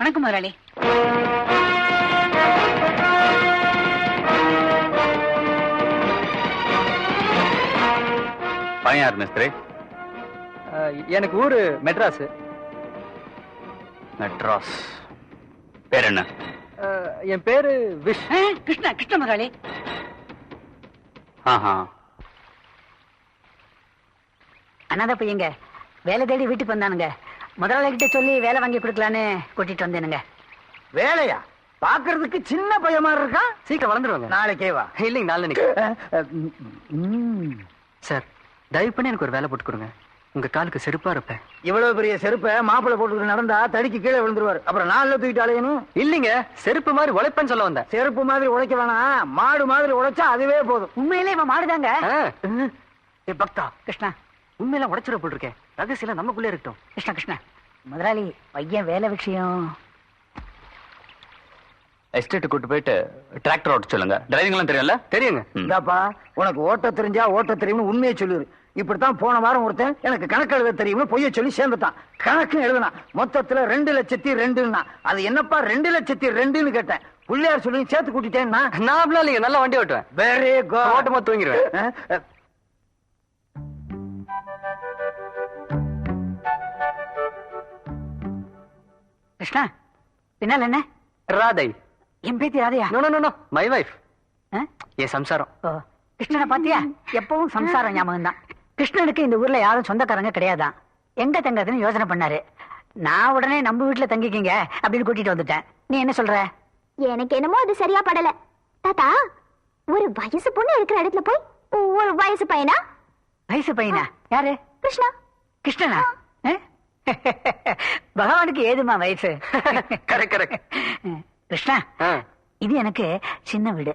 வணக்கம் முதலாளி. பையன் மிஸ்திரி? எனக்கு ஊரு மெட்ராஸ். மெட்ராஸ். பேர் என்ன? என் பேரு விஷ். கிருஷ்ணா முதலாளி. அண்ணாத பையங்க வேலை தேடி வீட்டுக்கு வந்தானுங்க. முதலாளி கிட்ட சொல்லி வேலை வாங்கி கொடுக்கலான்னு கூட்டிட்டு வந்தேனுங்க. வேலையா? பாக்குறதுக்கு சின்ன பையன் மாதிரி இருக்கான். சீக்கிரம் வளர்ந்துருவாங்க. நாளைக்கே வா. இல்லைங்க நாளைக்கு. சார் தயவு பண்ணி எனக்கு ஒரு வேலை போட்டு கொடுங்க. உங்க காலுக்கு செருப்பா இருப்பேன். இவ்வளவு பெரிய செருப்பை மாப்பிள்ளை போட்டு நடந்தா தடிக்கு கீழே விழுந்துருவாரு. அப்புறம் நாலுல தூக்கிட்டு அலையணும். இல்லைங்க செருப்பு மாதிரி உழைப்பேன்னு சொல்ல வந்தேன். செருப்பு மாதிரி உழைக்க வேணாம், மாடு மாதிரி உழைச்சா அதுவே போதும். உண்மையிலே இவன் மாடுதாங்க. பக்தா கிருஷ்ணா உண்மையெல்லாம் உடைச்சிட போட்டிருக்கேன். ரகசியம் நமக்குள்ளே இருக்கட்டும். கிருஷ்ணா முதலாளி பையன் வேலை விஷயம். எஸ்டேட் கூட்டு போயிட்டு டிராக்டர் ஓட்ட சொல்லுங்க. டிரைவிங் எல்லாம் தெரியும்ல? தெரியுங்க. இந்தாப்பா, உனக்கு ஓட்ட தெரிஞ்சா ஓட்ட தெரியும்னு உண்மையை சொல்லிரு. இப்படித்தான் போன வாரம் ஒருத்தன் எனக்கு கணக்கு எழுத தெரியும்னு பொய்ய சொல்லி சேர்ந்துட்டான். கணக்கு எழுதுனா மொத்தத்துல 2,02,000. அது என்னப்பா 2,02,000 கேட்டேன். பிள்ளையார் சொல்லி சேர்த்து கூட்டிட்டேன்னா நான் அப்படிலாம் இல்லைங்க, நல்லா வண்டி ஓட்டுவேன். Very good. ஓட்டமா தூங்கிடுவேன். கிருஷ்ணா பின்னால் என்ன? ராதை. என் பேத்தி ராதையா? No no no my wife. என் சம்சாரம். கிருஷ்ணனை பாத்தியா? எப்பவும் சம்சாரம் ஞாபகம் தான். கிருஷ்ணனுக்கு இந்த ஊர்ல யாரும் சொந்தக்காரங்க கிடையாதான். எங்க தங்கறதுன்னு யோசனை பண்ணாரு. நான் உடனே நம்ம வீட்டுல தங்கிக்கிங்க அப்படின்னு கூட்டிட்டு வந்துட்டேன். நீ என்ன சொல்ற? எனக்கு என்னமோ அது சரியா படல. தாத்தா, ஒரு வயசு பொண்ணு இருக்கிற இடத்துல போய் ஒரு வயசு பையனா? வயசு பையனா? யாரு? கிருஷ்ணா. கிருஷ்ணனா? பகவானுக்கு ஏதுமா வயசு? கிருஷ்ணா, இது எனக்கு சின்ன வீடு.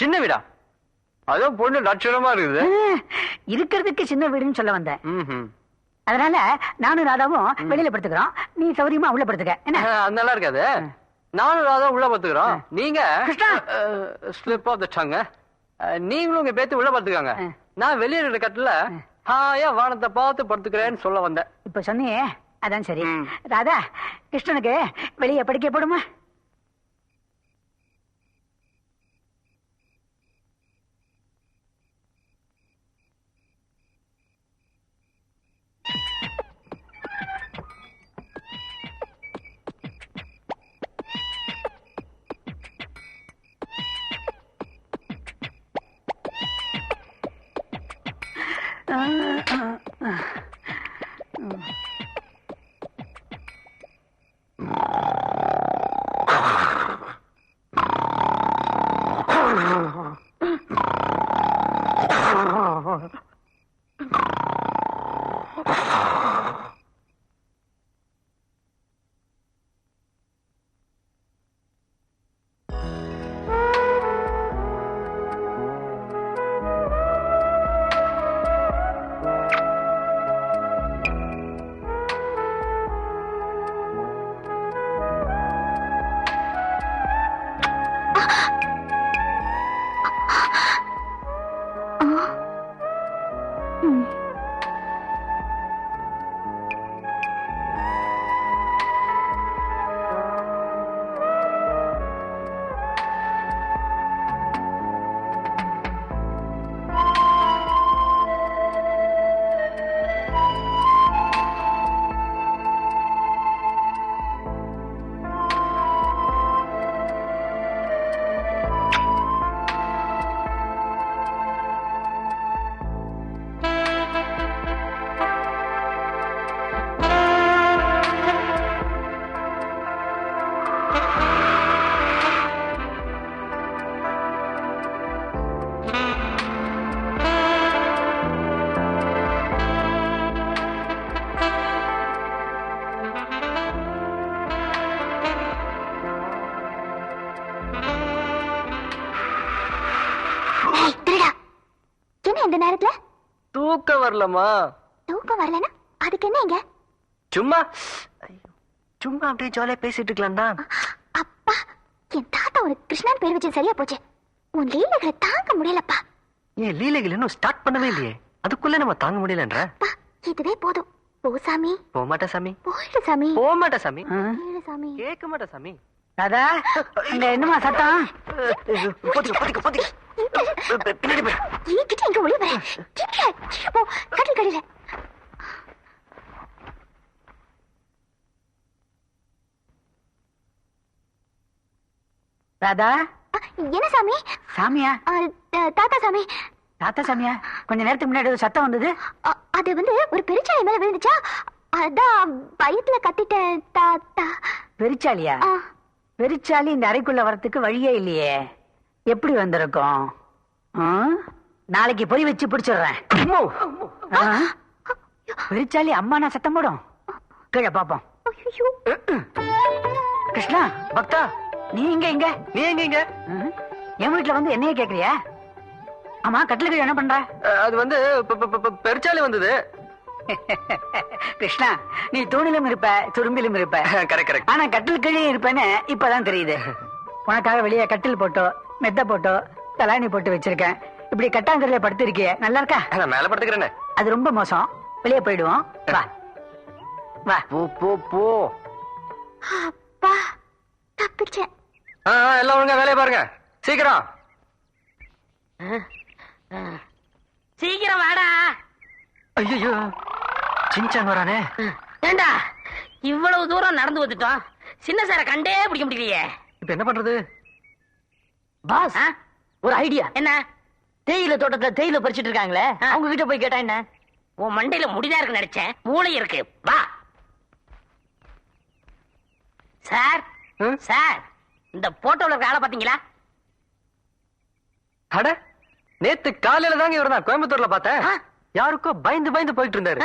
சின்ன வீடா? அதோ பொண்ணு லட்சணமா இருக்குது. இருக்கிறதுக்கு சின்ன வீடுன்னு சொல்ல வந்தேன். அதனால நானும் ராதாவும் வெளியில படுத்துக்கிறோம். நீ சௌரியமா உள்ள படுத்துக்க. என்ன நல்லா இருக்காது. நானும் ராதா உள்ள படுத்துக்கிறோம். நீங்க ஸ்லிப் ஆஃப் த டங். நீங்களும் உங்க பேத்து உள்ள படுத்துக்காங்க. நான் வெளியே இருக்கிற கட்டுல ஹாயா வானத்தை பார்த்து படுத்துக்கிறேன்னு சொல்ல வந்தேன். இப்ப சொன்னியே அதான் சரி. ராதா, கிருஷ்ணனுக்கு வெளியே படிக்க போடுமா? தூக்கம் வரலமா? தூக்கம் வரலனா அதுக்கு என்ன? இங்க சும்மா சும்மா அப்படியே ஜாலியா பேசிட்டு இருக்கலாம் தான். அப்பா, என் தாத்தா ஒரு கிருஷ்ணன் பேர் வச்சு சரியா போச்சு. உன் லீலைகளை தாங்க முடியலப்பா. ஏன் லீலைகள் இன்னும் ஸ்டார்ட் பண்ணவே இல்லையே, அதுக்குள்ள நம்ம தாங்க முடியலன்ற? இதுவே போதும். போ சாமி. போக மாட்டேன் சாமி. போயிடு சாமி. போக மாட்டேன் சாமி. போயிடு சாமி. கேட்க மாட்டேன் சாமி. ராதா, இங்க என்னமா சத்தம்? பின்னாடி போய் என்கிட்ட எங்க ஒளி வர? கீழே போ, கட்டில் கடியில. ராதா, என்ன சாமி? சாமியா? தாத்தா சாமி. தாத்தா சாமியா? கொஞ்ச நேரத்துக்கு முன்னாடி ஒரு சத்தம் வந்தது. அது வந்து ஒரு பெருச்சாளி மேல விழுந்துச்சா, அதான் பயத்துல கத்திட்டேன் தாத்தா. பெருச்சாலியா? பெருச்சாலி இந்த அறைக்குள்ள வரத்துக்கு வழியே இல்லையே. எப்படி வந்திருக்கும்? நாளைக்கு பொறி வச்சு பிடிச்சிடுறேன். பெருச்சாலி அம்மா நான் சத்தம் போடும். கீழே பாப்போம். கிருஷ்ணா, பக்தா, நீ இங்க இங்க நீ எங்க இங்க? என் வீட்டுல வந்து என்னைய கேக்குறியா? ஆமா, கட்டிலுக்கு என்ன பண்ற? அது வந்து பெருச்சாலி வந்தது. கிருஷ்ணா, நீ தூணிலும் இருப்ப, துரும்பிலும் இருப்ப. கரெக்ட். ஆனா கட்டில் கீழே இருப்பேன்னு இப்பதான் தெரியுது. உனக்காக வெளியே கட்டில் போட்டோ, மெத்த போட்டோ, தலாணி போட்டு வச்சிருக்கேன். இப்படி கட்டாந்தரையில படுத்து இருக்கியே, நல்லா இருக்கா? நான் மேல படுத்துக்கிறேன். அது ரொம்ப மோசம். வெளியே போயிடுவோம். வா வா. போ. அப்பா, தப்பிச்சேன். எல்லாம் ஒழுங்கா வேலையை பாருங்க, சீக்கிரம். சீக்கிரம் வாடா. ஐயோ, சின்சான் வரானே. ஏண்டா இவ்வளவு தூரம் நடந்து வந்துட்டோம், சின்ன சார கண்டே பிடிக்க முடியலையே. இப்ப என்ன பண்றது? பாஸ், ஒரு ஐடியா. என்ன? தேயிலை தோட்டத்துல தேயிலை பறிச்சிட்டு இருக்காங்களே, அவங்க கிட்ட போய் கேட்டா என்ன? உன் மண்டையில முடிதா இருக்கு நினைச்சேன், மூளை இருக்கு. வா சார். சார், இந்த போட்டோல இருக்க ஆளை பாத்தீங்களா? அட, நேத்து காலையில தாங்க இவர் தான் கோயம்புத்தூர்ல பார்த்தேன். யாருக்கோ பயந்து போயிட்டு இருந்தாரு.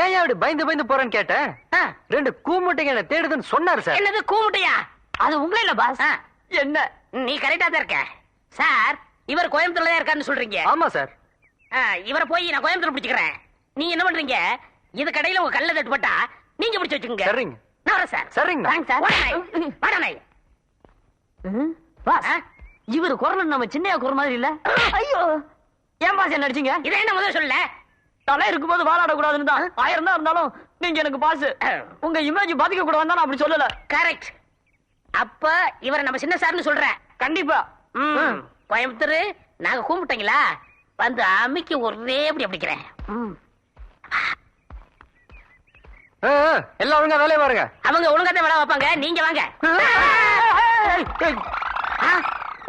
ஏன் அப்படி பயந்து போறேன்னு கேட்டேன். 2 கூமுட்டைங்க என்ன தேடுதுன்னு சொன்னாரு சார். என்னது கூமுட்டையா? அது உங்களே இல்ல பாஸ். என்ன, நீ கரெக்டா தான் இருக்க சார். இவர் கோயம்புத்தூர்ல தான் இருக்காருன்னு சொல்றீங்க? ஆமா சார். இவரை போய் நான் கோயம்புத்தூர் பிடிச்சுக்கிறேன். நீங்க என்ன பண்றீங்க? இது கடையில உங்க கல்ல தட்டுப்பட்டா நீங்க பிடிச்சு வச்சுக்கோங்க. சரிங்க. நான் வரேன் சார். சரிங்க. Thanks sir. வாடா நாய். பாஸ், இவரு குரல் நம்ம சின்னையா குரல் மாதிரி இல்ல. ஐயோ, ஏன் பாஸ் என்ன அடிச்சீங்க? இதை என்ன முதல்ல சொல்ல? தலை இருக்கும்போது வாழாட கூடாதுன்னு தான். 1000 தான் இருந்தாலும் நீங்க எனக்கு பாஸ். உங்க இமேஜ் பாதிக்க கூடாதுன்னு நான் அப்படி சொல்லல. கரெக்ட். அப்ப இவரை நம்ம சின்ன சார்னு சொல்றேன். கண்டிப்பா. கோயம்புத்தூர் நாங்க கூப்பிட்டீங்களா? வந்து அம்மிக்கு ஒரே அப்படி அப்படிக்கிறேன். எல்லாம் ஒழுங்கா வேலையை பாருங்க. அவங்க ஒழுங்காத வேலை வைப்பாங்க, நீங்க வாங்க.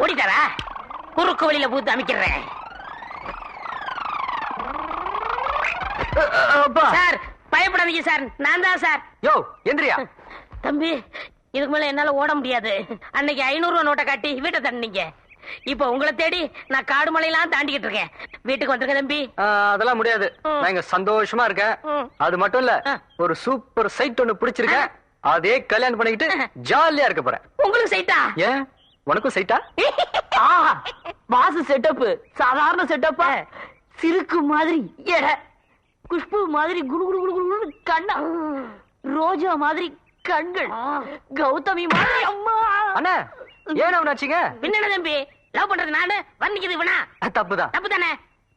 ஓடிட்டாரா? குறுக்கு வழியில பூத்து அமைக்கிறேன். சார் பயப்படாதீங்க சார், நான் தான் சார். யோ, எந்திரியா. தம்பி, இதுக்கு மேல என்னால ஓட முடியாது. அன்னைக்கு 500 ரூபாய் நோட்டை காட்டி வீட்டை தண்டிங்க. இப்ப உங்களை தேடி நான் காடு மலையெல்லாம் தாண்டிக்கிட்டு இருக்கேன். வீட்டுக்கு வந்துருங்க தம்பி. அதெல்லாம் முடியாது. நான் இங்க சந்தோஷமா இருக்கேன். அது மட்டும் இல்ல, ஒரு சூப்பர் சைட் ஒண்ணு பிடிச்சிருக்கேன். அதே கல்யாணம் பண்ணிக்கிட்டு ஜாலியா இருக்க போறேன். உங்களுக்கு சைட்டா? ஏன், உனக்கும் சைட்டா? பாஸ் செட்டப் சாதாரண செட்டப்பா? சிறுக்கு மாதிரி எடை, குஷ்பு மாதிரி குடு குடு குடு குடு கண்ணா, ரோஜா மாதிரி கண்கள், கௌதமி மாதிரி அம்மா. அண்ணா, ஏன் அவனாச்சுங்க? பின்ன தம்பி, லவ் பண்றது நானு, வர்ணிக்கிறது இவனா? தப்புதான். தப்பு தானே?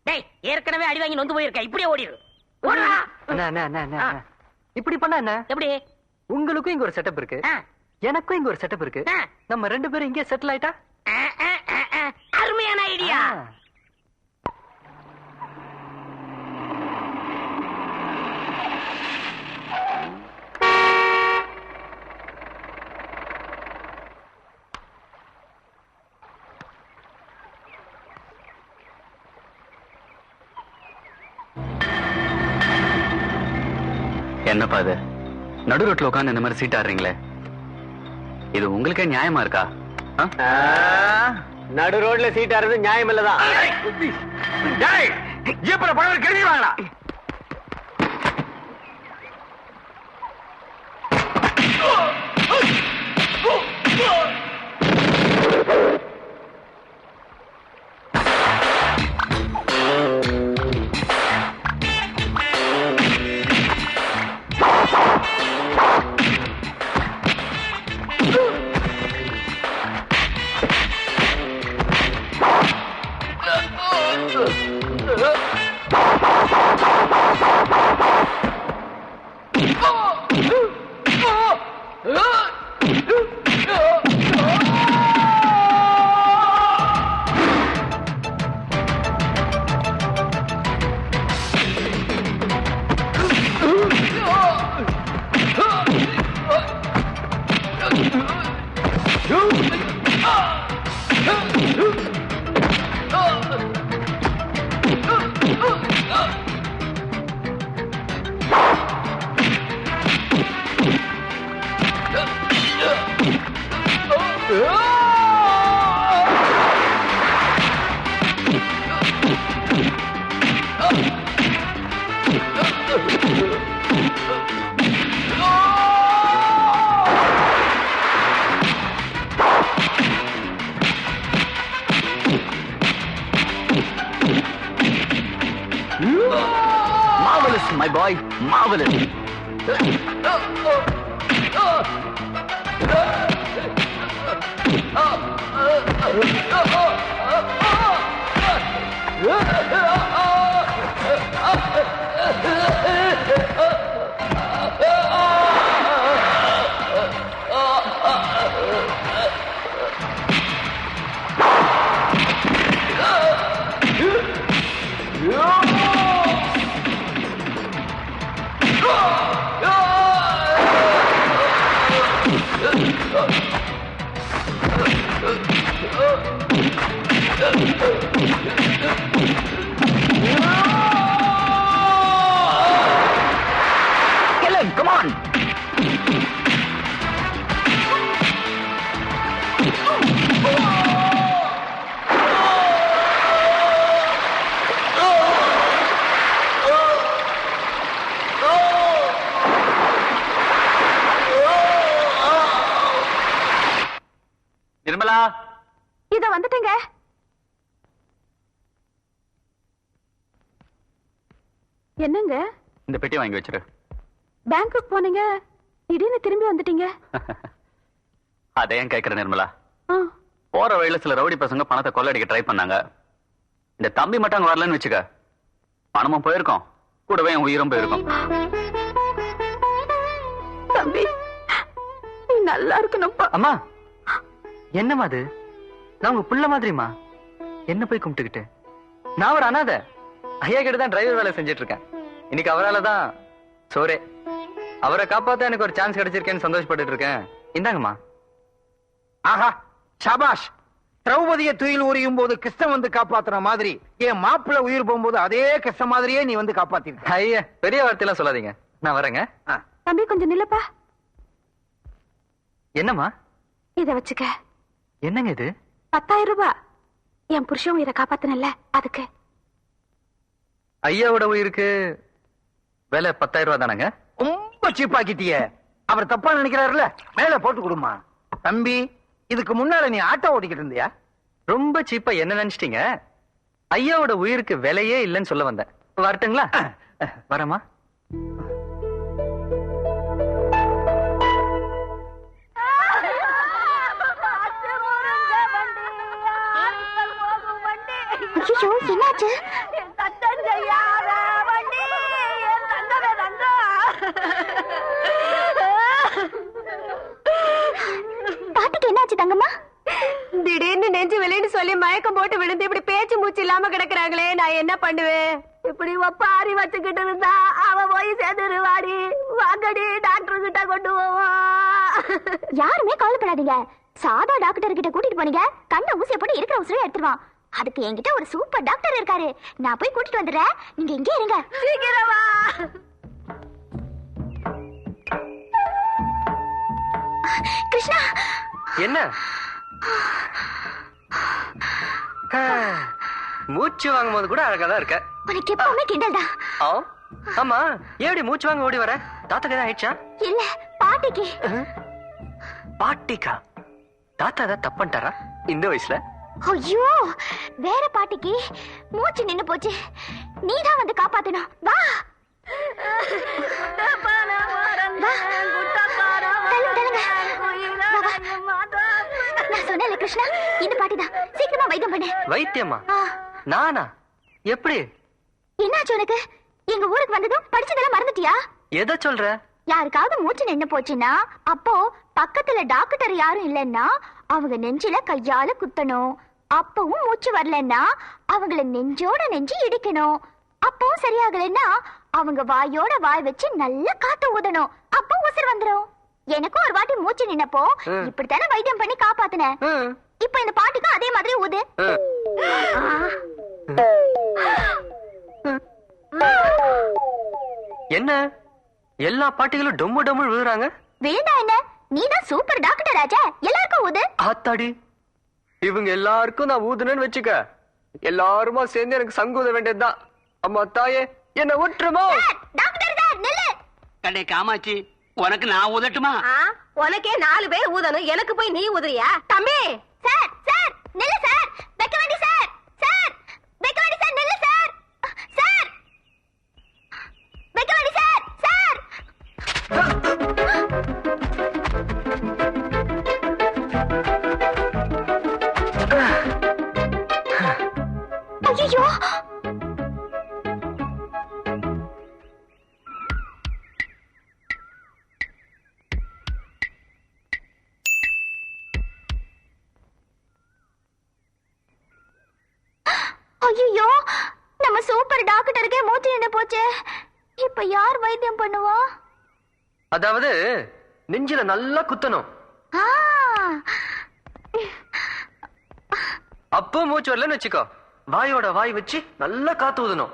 டேய், ஏற்கனவே அடி வாங்கி நொந்து போயிருக்க, இப்படியே ஓடிடு. ஓடுடா. இப்படி பண்ணா என்ன? எப்படி? உங்களுக்கும் இங்க ஒரு செட்டப் இருக்கு, எனக்கும் இங்க ஒரு செட்டப் இருக்கு. நம்ம 2 பேரும் இங்கே செட்டில் ஆயிட்டா? அருமையான ஐடியா. என்னப்பா இது, நடு ரோட்ல உட்காந்து இந்த மாதிரி சீட் ஆடுறீங்களே, இது உங்களுக்கே நியாயமா இருக்கா? நடு ரோட்ல சீட் ஆடுறது நியாயம் இல்லதான். கேள்வி வாங்கலாம். Marvelous, my boy. Marvelous. Kill him, come on! Nirmala, இத வந்துட்டேங்க. என்னங்க இந்த பெட்டி வாங்கி வச்சிரு. பேங்க்குக்கு போனீங்க, திடீர்னு திரும்பி வந்துட்டீங்க. அதையும் கேட்கிற நிர்மலா, ஆ, போற வழியில சில ரவுடி பசங்க பணத்தை கொள்ளடிக்க ட்ரை பண்ணாங்க. இந்த தம்பி மட்டும் அங்க வரலன்னு வச்சுக்க, பணமும் போயிருக்கோம், கூடவே என் உயிரும் போயிருக்கும். தம்பி நீ நல்லா இருக்கணும்ப்பா. அம்மா, என்னம்மா அது? நான் உங்க புள்ள மாதிரிமா. என்ன போய் கும்பிட்டுக்கிட்டு? நான் ஒரு அனாதை. ஐயா கிட்ட தான் டிரைவர் வேலை செஞ்சுட்டு இருக்கேன். இன்னைக்கு அவரால தான் சோரே. அவரை காப்பாத்த எனக்கு ஒரு சான்ஸ் கிடைச்சிருக்கேன்னு சந்தோஷப்பட்டு இருக்கேன். இந்தாங்கம்மா. ஆஹா, சபாஷ். திரௌபதியை துயில் உரியும் போது கிருஷ்ணன் வந்து காப்பாத்துற மாதிரி என் மாப்பிள்ள உயிர் போகும்போது அதே கிருஷ்ண மாதிரியே நீ வந்து காப்பாத்திருக்க. ஐயா, பெரிய வார்த்தையெல்லாம் சொல்லாதீங்க. நான் வரேங்க. தம்பி கொஞ்சம் நில்லப்பா. என்னம்மா? இத வச்சுக்க. என்னங்க இது? 10,000 ரூபாய். என் புருஷன் உயிரை காப்பாத்தினல்ல, அதுக்கு. ஐயாவோட உயிருக்கு விலை 10,000 ரூபாய் தானங்க? ரொம்ப சீப்பாக்கிட்டிய. அவர் தப்பா நினைக்கிறாருல, மேல போட்டு கொடுமா. தம்பி, இதுக்கு முன்னால நீ ஆட்டோ ஓட்டிக்கிட்டு இருந்தியா? ரொம்ப சீப்பா என்ன நினைச்சிட்டீங்க? ஐயாவோட உயிருக்கு விலையே இல்லைன்னு சொல்ல வந்தேன். வரட்டுங்களா? வரமா? ஐயோ, என்னாச்சு? பாட்டுக்கு என்னாச்சு தங்கம்மா? திடீர்னு நெஞ்சு வெளின்னு சொல்லி மயக்கம் போட்டு விழுந்து இப்படி பேச்சு மூச்சு இல்லாம கிடக்குறாங்களே, நான் என்ன பண்ணுவேன்? இப்படி ஒப்பாரி வச்சுக்கிட்டு இருந்தா அவ போய் சேர்ந்துருவாடி. வாங்கடி, டாக்டர் கிட்ட கொண்டு போவோம். யாருமே கவலைப்படாதீங்க. சாதா டாக்டர் கிட்ட கூட்டிட்டு போனீங்க, கண்ண ஊசிய போட்டு இருக்கிற ஊசியை எடுத்துருவான். அதுக்கு என்கிட்ட ஒரு சூப்பர் டாக்டர் இருக்காரு. நான் போய் கூட்டிட்டு வந்துடுறேன், நீங்க இங்கே இருங்க. சீக்கிரமா. கிருஷ்ணா, என்ன? மூச்சு வாங்கும் போது கூட அழகாதான் இருக்க. உனக்கு எப்பவுமே கிண்டல் தான். ஆமா, ஏடி மூச்சு வாங்க ஓடி வர? தாத்தாக்கு ஏதாவது ஆயிடுச்சா? இல்ல, பாட்டிக்கு. பாட்டிக்கா? தாத்தா ஏதாவது தப்பு பண்ணிட்டாரா இந்த வயசுல? ஐயோ, வேற பாட்டிக்கு மூச்சு நின்னு போச்சு. நீதான் வந்து காப்பாத்தணும். வா. நான் சொன்னேன்ல கிருஷ்ணா, இந்த பாட்டிதான். சீக்கிரமா வைத்தியம் பண்ணு. வைத்தியமா? நானா? எப்படி? என்னாச்சு உனக்கு? எங்க ஊருக்கு வந்ததும் படிச்சதெல்லாம் மறந்துட்டியா? எதை சொல்ற? யாருக்காவது மூச்சு நின்னு போச்சுன்னா, அப்போ பக்கத்துல டாக்டர் யாரும் இல்லைன்னா அவங்க நெஞ்சில கையால குத்தணும். அப்பவும் மூச்சு வரலன்னா அவங்கள நெஞ்சோட நெஞ்சு இடிக்கணும். அப்பவும் சரியாகலன்னா அவங்க வாயோட வாய் வச்சு நல்லா காத்து ஊதணும். அப்போ உசுர் வந்துரும். எனக்கும் ஒரு வாட்டி மூச்சு நின்னப்போ இப்படித்தானே வைத்தியம் பண்ணி காப்பாத்தினேன். இப்ப இந்த பாட்டுக்கும் அதே மாதிரி ஊது. என்ன எல்லா பாட்டிகளும் டொம்மு டொம்மு விழுறாங்க? விழுந்தா என்ன? நீதான் சூப்பர் டாக்டர் ராஜா, எல்லாருக்கும் ஊது. ஆத்தாடி, இவங்க எல்லாருக்கும் நான் ஊதுனேன்னு வச்சுக்க, எல்லாருமா சேர்ந்து எனக்கு சங்கூத வேண்டியதுதான். அம்மா தாயே, என்ன விட்டுருமோ? டாக்டர் தான் நில்லு. கடை காமாட்சி உனக்கு நான் ஊதட்டுமா? உனக்கே 4 பேர் ஊதணும், எனக்கு போய் நீ ஊதுறியா? தம்பி சார் சார் நில்லு சார், வைக்க வேண்டி சார், சார் வைக்க வேண்டி சார், நில்லு சார், சார் வைக்க வேண்டி சார், சார். ஐயோ, ஐயோ, நம்ம சூப்பர் டாக்டருக்கே மூச்சு நின்னு போச்சு. இப்ப யார் வைத்தியம் பண்ணுவா? அதாவது நெஞ்சில நல்லா குத்தணும், ஆ, அப்போ மூச்சு வரலன்னு வச்சுக்கோ. வாயோட வாய் வச்சு நல்லா காத்து ஊதணும்.